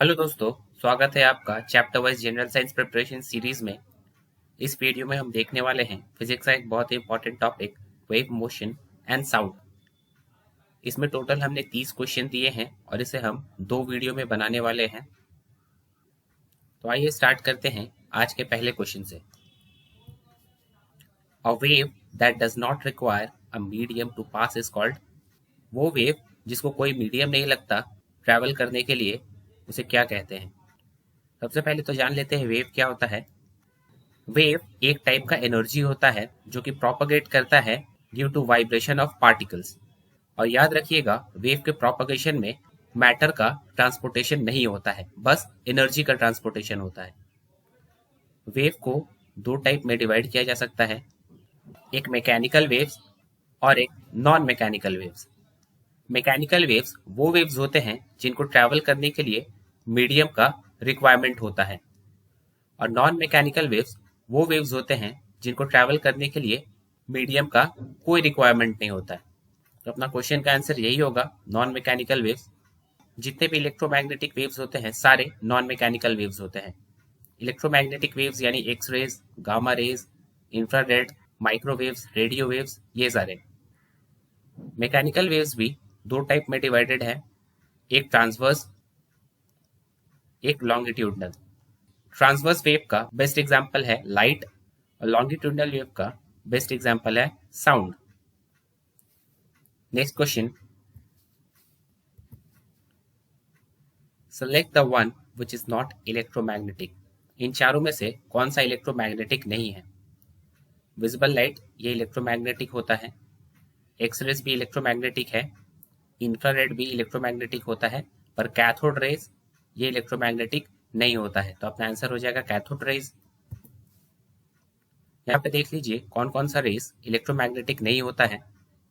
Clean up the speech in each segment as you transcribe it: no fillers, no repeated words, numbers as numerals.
Hello दोस्तों, स्वागत है आपका chapter wise general science preparation series में। इस वीडियो में हम देखने वाले हैं फिजिक्स का एक बहुत ही important topic, wave motion and sound. इसमें टोटल हमने 30 क्वेश्चन दिए हैं और इसे हम 2 वीडियो में बनाने वाले हैं। तो आइए स्टार्ट करते हैं आज के पहले क्वेश्चन से। A wave that does not require a medium to pass is called. वो वेव जिसको कोई मीडियम नहीं लगता ट्रैवल करने के लिए, उसे क्या कहते हैं? सबसे पहले तो जान लेते हैं वेव क्या होता है। वेव एक टाइप का एनर्जी होता है जो कि प्रोपगेट करता है due to vibration of particles. और याद रखिएगा, वेव के प्रोपगेशन में मैटर का ट्रांसपोर्टेशन नहीं होता है, बस एनर्जी का ट्रांसपोर्टेशन होता है। वेव को 2 टाइप में डिवाइड किया जा सकता है, एक मैकेनिकल वेव्स और एक non mechanical waves. Mechanical waves वो वेव्स होते हैं जिनको ट्रैवल करने के लिए मीडियम का रिक्वायरमेंट होता है, और नॉन मैकेनिकल वेव्स वो वेव्स होते हैं जिनको ट्रैवल करने के लिए मीडियम का कोई रिक्वायरमेंट नहीं होता है। तो अपना क्वेश्चन का आंसर यही होगा, नॉन मैकेनिकल वेव्स। जितने भी इलेक्ट्रोमैग्नेटिक वेव्स होते हैं सारे नॉन मैकेनिकल वेव्स होते हैं। इलेक्ट्रोमैग्नेटिक वेव्स यानी X rays, gamma rays, infrared, microwaves, radio waves, ये सारे। मैकेनिकल वेव्स भी 2 टाइप में डिवाइडेड है, एक ट्रांसवर्स, एक लॉन्गिट्यूडनल। ट्रांसवर्स वेव का बेस्ट एग्जांपल है लाइट, और लॉन्गिट्यूडनल वेव का बेस्ट एग्जांपल है sound. Next question, select the one which is not electromagnetic. इन चारों में से कौन सा इलेक्ट्रोमैग्नेटिक नहीं है? विजिबल लाइट ये इलेक्ट्रोमैग्नेटिक होता है, एक्सरेज भी इलेक्ट्रोमैग्नेटिक है, इंफ्रारेड भी इलेक्ट्रोमैग्नेटिक होता है, पर कैथोड रेज ये इलेक्ट्रोमैग्नेटिक नहीं होता है। तो अपना आंसर हो जाएगा कैथोड रेज। यहाँ पे देख लीजिए कौन कौन सा रेज इलेक्ट्रोमैग्नेटिक नहीं होता है।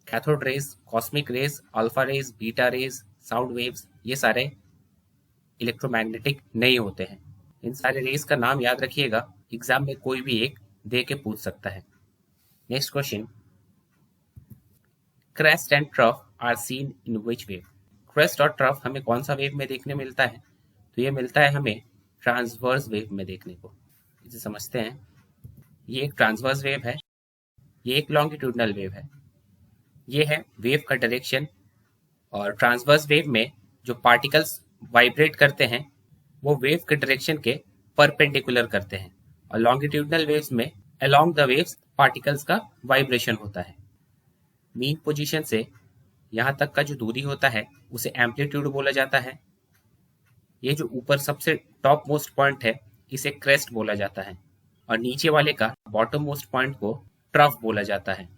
Cathode rays, cosmic rays, alpha rays, beta rays, sound waves, ये सारे इलेक्ट्रोमैग्नेटिक नहीं होते हैं। इन सारे रेज का नाम याद रखिएगा, एग्जाम में कोई भी एक दे के पूछ सकता है। Next question, crest and trough are seen in which wave. Crest और ट्रफ हमें कौन सा वेव में देखने मिलता है? तो ये मिलता है हमें ट्रांसवर्स वेव में देखने को। इसे समझते हैं। ये एक ट्रांसवर्स वेव है, ये एक लॉन्गिट्यूडनल वेव है। ये है वेव का डायरेक्शन, और ट्रांसवर्स वेव में जो पार्टिकल्स वाइब्रेट करते हैं वो वेव के डायरेक्शन के परपेंडिकुलर करते हैं, और लॉन्गिट्यूडनल वेव्स में अलोंग द वेव्स पार्टिकल्स का वाइब्रेशन होता है। मीन पोजीशन से यहाँ तक का जो दूरी होता है उसे एम्पलीट्यूड बोला जाता है। ये जो ऊपर सबसे टॉप मोस्ट पॉइंट है इसे क्रेस्ट बोला जाता है, और नीचे वाले का बॉटम मोस्ट पॉइंट को ट्रफ बोला जाता है।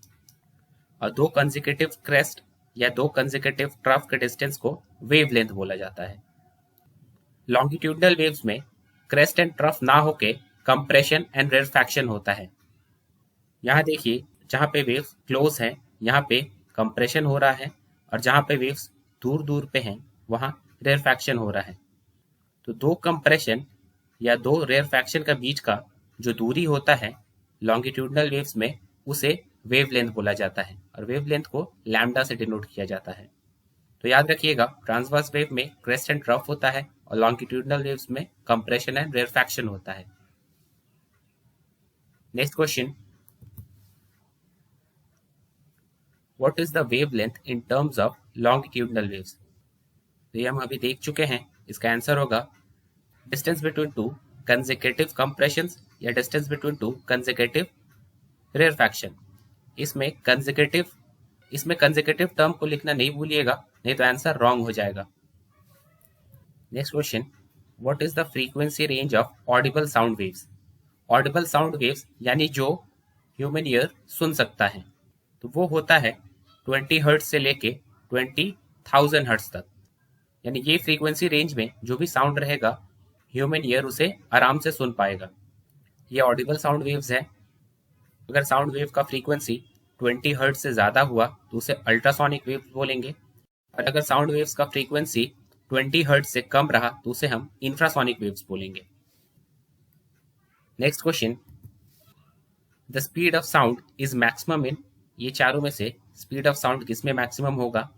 और 2 कंसेक्यूटिव क्रेस्ट या 2 कंसेक्यूटिव ट्रफ के डिस्टेंस को वेवलेंथ बोला जाता है। लॉन्गिट्यूडनल वेव्स में क्रेस्ट एंड ट्रफ ना होके कंप्रेशन एंड रेरफैक्शन होता है। यहाँ देखिए, जहाँ पे वेव्स क्लोज हैं यहाँ पे कंप्रेशन हो रहा है, और जहाँ पे वेव्स दूर दूर पे हैं वहाँ रेरफैक्शन हो रहा है। तो 2 कंप्रेशन या 2 रेरफैक्शन का बीच का जो दूरी होता है लॉन्गिट्यूडनल वेव्स में, उसे वेवलेंथ बोला जाता है, और वेवलेंथ को लैम्डा से डिनोट किया जाता है। तो याद रखिएगा, ट्रांसवर्स वेव में क्रेस्ट एंड ट्रफ होता है, और लॉन्गिट्यूडनल वेव्स में कंप्रेशन एंड रेरफैक्शन होता है। Next question, what is the wavelength in terms of longitudinal waves. तो ये हम अभी देख चुके हैं। इसका आंसर होगा डिस्टेंस बिटवीन 2 कंसेक्यूटिव कंप्रेशंस या डिस्टेंस बिटवीन 2 कंसेक्यूटिव रेरफैक्शन। इसमें कंसेक्यूटिव टर्म को लिखना नहीं भूलिएगा, नहीं तो आंसर रॉन्ग हो जाएगा। Next question, what is the frequency range of Audible sound waves. Audible sound waves यानी जो ह्यूमन ईयर सुन सकता है, तो वो होता है 20 हर्ट्ज से लेके 20,000 हर्ट्ज तक। यानी ये फ्रीक्वेंसी रेंज में जो भी साउंड रहेगा ह्यूमन ईयर उसे आराम से सुन पाएगा। ये ऑडिबल साउंड वेव्स है। अगर साउंड वेव का फ्रीक्वेंसी 20 हर्ट्ज से ज़्यादा हुआ तो उसे अल्ट्रासोनिक वेव्स बोलेंगे, और अगर साउंड वेव्स का फ्रीक्वेंसी 20 हर्ट्ज से कम रहा तो उसे हम इंफ्रासोनिक वेव्स बोलेंगे। Next question, the speed of sound is maximum in. ये चारों में से स्पीड ऑफ साउंड किसमें मैक्सिमम होगा?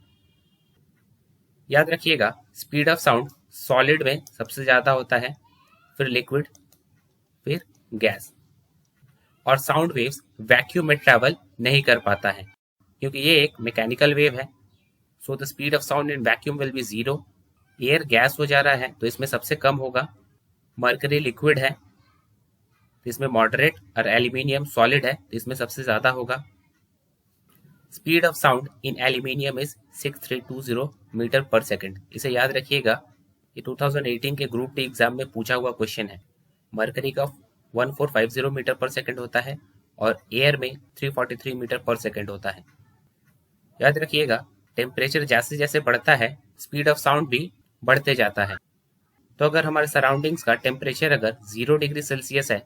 याद रखिएगा, स्पीड ऑफ साउंड सॉलिड में सबसे ज़्यादा होता है, फिर लिक्विड, फिर गैस। और साउंड वेव्स वैक्यूम में ट्रैवल नहीं कर पाता है क्योंकि ये एक मैकेनिकल वेव है। So the speed of sound in vacuum will be 0। Air gas हो जा रहा है तो इसमें सबसे कम होगा। मरकरी लिक्विड है तो इसमें मॉडरेट, और एल्यूमिनियम सॉलिड है तो इसमें सबसे ज़्यादा होगा। Speed of sound in aluminium is 6320 metre per second. इसे याद रखिएगा, ये 2018 के ग्रुप डी एग्जाम में पूछा हुआ क्वेश्चन है। मरकरी का 1450 मीटर पर सेकेंड होता है और एयर में 343 मीटर पर सेकेंड होता है। याद रखिएगा, टेम्परेचर जैसे जैसे बढ़ता है स्पीड ऑफ साउंड भी बढ़ते जाता है। तो अगर हमारे सराउंडिंग्स का टेम्परेचर अगर 0 डिग्री सेल्सियस है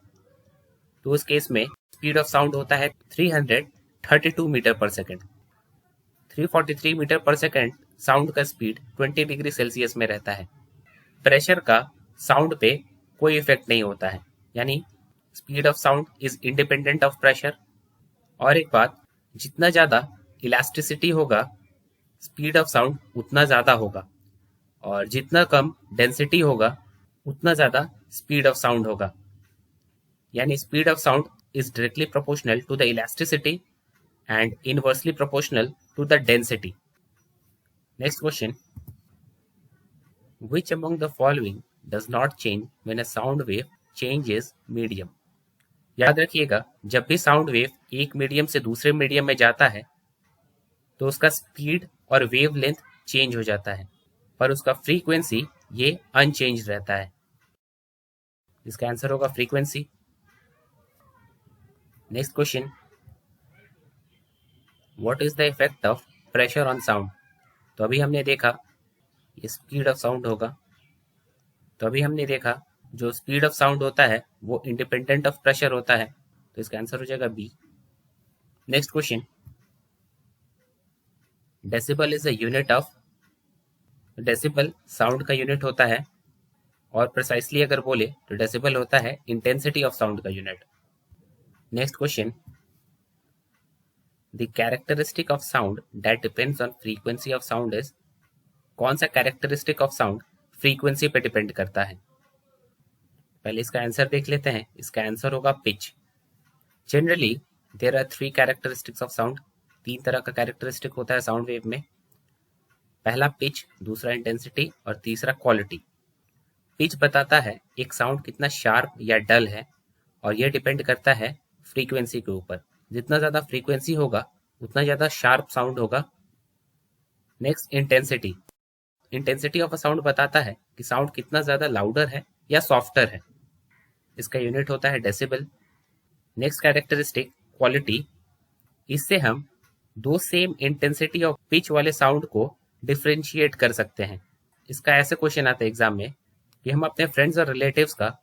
तो उस केस में स्पीड ऑफ साउंड होता है 332 metre per second. 343 metre per second sound का स्पीड 20 डिग्री सेल्सियस में रहता है। प्रेशर का साउंड पे कोई इफेक्ट नहीं होता है, यानी speed of sound is independent of pressure. और एक बात, जितना ज़्यादा इलास्टिसिटी होगा स्पीड ऑफ साउंड उतना ज़्यादा होगा, और जितना कम डेंसिटी होगा उतना ज़्यादा स्पीड ऑफ साउंड होगा। यानी speed of sound is directly proportional to the elasticity and inversely proportional to the density. Next question. Which among the following does not change when a sound wave changes medium? याद रखिएगा, जब भी sound wave एक medium से दूसरे medium में जाता है तो उसका स्पीड और वेव लेंथ चेंज हो जाता है, पर उसका फ्रीक्वेंसी ये अनचेंज रहता है। इसका आंसर होगा frequency. Next question, What is the effect of pressure on sound? तो अभी हमने देखा ये स्पीड ऑफ साउंड होगा, तो अभी हमने देखा जो स्पीड ऑफ साउंड होता है वो इंडिपेंडेंट ऑफ प्रेशर होता है, तो इसका आंसर हो जाएगा B. Next question, decibel is a unit of, decibel sound का यूनिट होता है, और प्रिसाइसली अगर बोले तो डेसिबल होता है इंटेंसिटी ऑफ साउंड का unit. Next question, The characteristic of sound that depends on frequency of sound is, कौन सा characteristic of sound frequency पे डिपेंड करता है? पहले इसका आंसर देख लेते हैं। इसका आंसर होगा pitch. Generally there are 3 characteristics of sound. 3 तरह का कैरेक्टरिस्टिक होता है साउंड वेव में। पहला पिच, दूसरा इंटेंसिटी और तीसरा क्वालिटी। पिच बताता है एक साउंड कितना शार्प या डल है, और यह डिपेंड करता है फ्रीक्वेंसी के ऊपर। जितना ज़्यादा फ्रीक्वेंसी होगा उतना ज़्यादा शार्प साउंड होगा। Next intensity, intensity of a sound बताता है कि साउंड कितना ज़्यादा लाउडर है या सॉफ्टर है। इसका यूनिट होता है डेसिबल। नेक्स्ट कैरेक्टरिस्टिक क्वालिटी, इससे हम 2 सेम इंटेंसिटी ऑफ पिच वाले साउंड को डिफ्रेंशिएट कर सकते हैं। इसका ऐसे क्वेश्चन आता है एग्जाम में कि हम अपने फ्रेंड्स और रिलेटिव्स का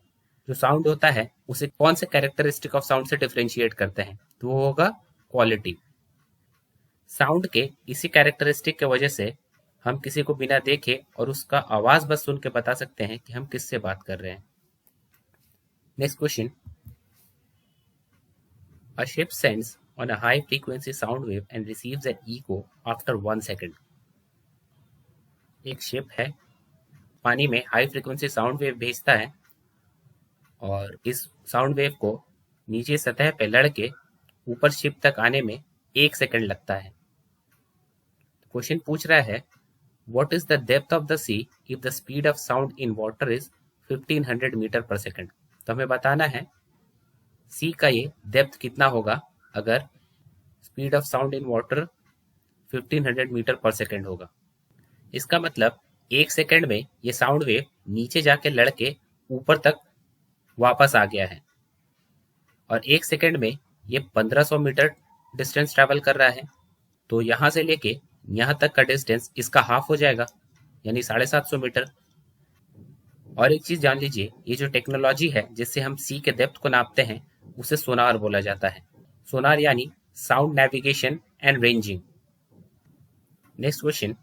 जो साउंड होता है उसे कौन से कैरेक्टरिस्टिक ऑफ साउंड से डिफरेंशिएट करते हैं, तो वो होगा क्वालिटी। साउंड के इसी कैरेक्टरिस्टिक के वजह से हम किसी को बिना देखे और उसका आवाज बस सुन के बता सकते हैं कि हम किससे बात कर रहे हैं। Next question, a ship sends on a high frequency sound wave and receives an echo after 1 second. एक शिप है, पानी में हाई फ्रीक्वेंसी साउंड वेव भेजता है, और इस साउंड वेव को नीचे सतह पे लड़ के ऊपर शिप तक आने में 1 सेकंड लगता है। क्वेश्चन पूछ रहा है what is the depth of the sea if the speed of sound in water is 1500 metre per second. तो हमें बताना है सी का ये डेप्थ कितना होगा अगर speed of sound in water 1500 metre per second होगा। इसका मतलब 1 सेकंड में ये साउंड वेव नीचे जाके लड़ के ऊपर तक वापस आ गया है, और 1 सेकंड में ये 1500 मीटर डिस्टेंस ट्रैवल कर रहा है। तो यहाँ से लेके यहाँ तक का डिस्टेंस इसका हाफ हो जाएगा, यानी 750 मीटर। और एक चीज जान लीजिए, ये जो टेक्नोलॉजी है जिससे हम सी के डेप्थ को नापते हैं उसे सोनार बोला जाता है। सोनार यानी sound navigation and ranging. Next question,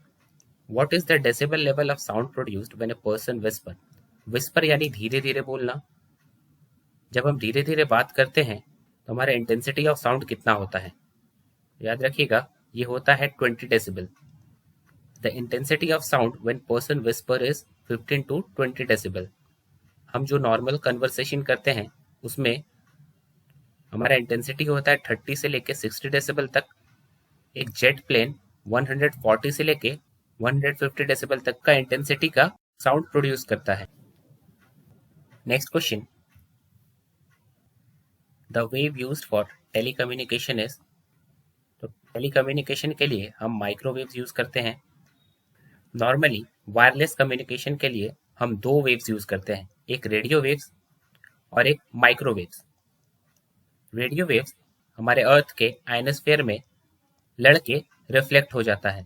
what is the decibel level of sound produced when a person whisper. Whisper यानी धीरे धीरे बोलना। जब हम धीरे धीरे बात करते हैं तो हमारा इंटेंसिटी ऑफ साउंड कितना होता है? याद रखिएगा, ये होता है 20 decibel. The intensity of sound when person whisper is 15 to 20 decibel. हम जो नॉर्मल कन्वर्सेशन करते हैं उसमें हमारा इंटेंसिटी होता है 30 से लेके 60 डेसिबल तक। एक जेट प्लेन 140 से लेके 150 डेसिबल तक का इंटेंसिटी का साउंड प्रोड्यूस करता है। Next question, the wave used for telecommunication is. तो टेलीकम्युनिकेशन के लिए हम माइक्रोवेव्स यूज करते हैं। नॉर्मली वायरलेस कम्युनिकेशन के लिए हम दो वेव्स यूज करते हैं, एक रेडियो वेव्स और एक माइक्रोवेव्स। रेडियो वेव्स हमारे अर्थ के आयनोस्फीयर में लड़के रिफ्लेक्ट हो जाता है,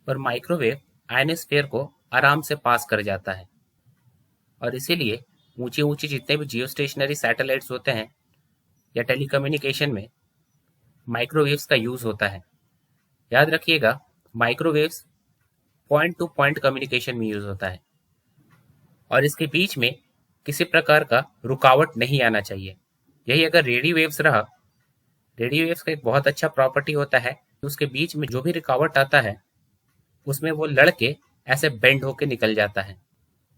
और माइक्रोवेव आयनोस्फीयर को आराम से पास कर जाता है, और इसीलिए ऊंची ऊंची जितने भी जियोस्टेशनरी सैटेलाइट्स होते हैं या टेलीकम्युनिकेशन में माइक्रोवेव्स का यूज होता है। याद रखिएगा, microwaves point two point communication में यूज होता है, और इसके बीच में किसी प्रकार का रुकावट नहीं आना चाहिए। यही अगर रेडियो वेव्स रहा, रेडियो वेव्स का एक बहुत अच्छा प्रॉपर्टी होता है कि उसके बीच में जो भी रुकावट आता है उसमें वो लड़के ऐसे बेंड होके निकल जाता है।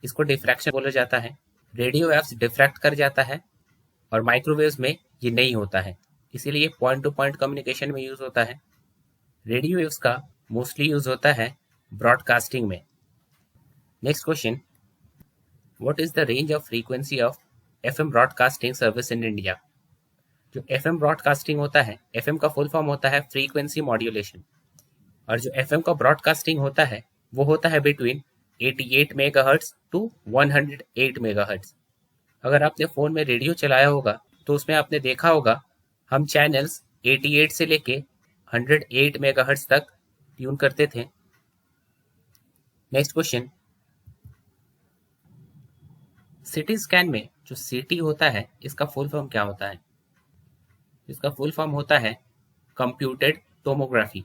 इसको डिफ्रैक्शन बोला जाता है। रेडियो वेव्स डिफ्रैक्ट कर जाता है और माइक्रोवेव्स में ये नहीं होता है, इसीलिए पॉइंट टू पॉइंट कम्युनिकेशन में यूज होता है। रेडियो वेव्स का मोस्टली यूज होता है ब्रॉडकास्टिंग में। Next question, what is the range of frequency of FM broadcasting service in India. जो एफएम ब्रॉडकास्टिंग होता है, एफएम का फुल फॉर्म होता है फ्रीक्वेंसी मॉड्यूलेशन, और जो एफएम का ब्रॉडकास्टिंग होता है वो होता है बिटवीन 88 मेगाहर्ट्ज टू 108 मेगाहर्ट्ज। अगर आपने फोन में रेडियो चलाया होगा तो उसमें आपने देखा होगा हम चैनल्स 88 से लेके 108 मेगाहर्ट्ज तक ट्यून करते थे। नेक्स्ट क्वेश्चन, सिटी स्कैन में जो सीटी होता है इसका फुल फॉर्म क्या होता है। इसका फुल फॉर्म होता है कंप्यूटेड टोमोग्राफी।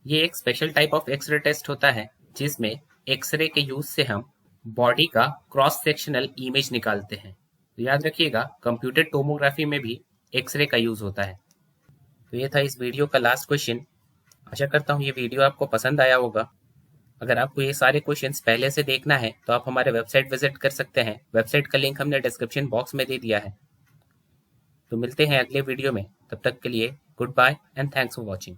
ये एक special type of X-ray test होता है जिसमें एक्सरे के यूज से हम बॉडी का क्रॉस सेक्शनल इमेज निकालते हैं। तो याद रखिएगा, कंप्यूटेड टोमोग्राफी में भी एक्सरे का यूज होता है। तो ये था इस वीडियो का लास्ट क्वेश्चन। आशा करता हूँ ये वीडियो आपको पसंद आया होगा। अगर आपको ये सारे क्वेश्चंस पहले से देखना है तो आप हमारे वेबसाइट विजिट कर सकते हैं। वेबसाइट का लिंक हमने डिस्क्रिप्शन बॉक्स में दे दिया है। तो मिलते हैं अगले वीडियो में, तब तक के लिए goodbye and thanks for watching.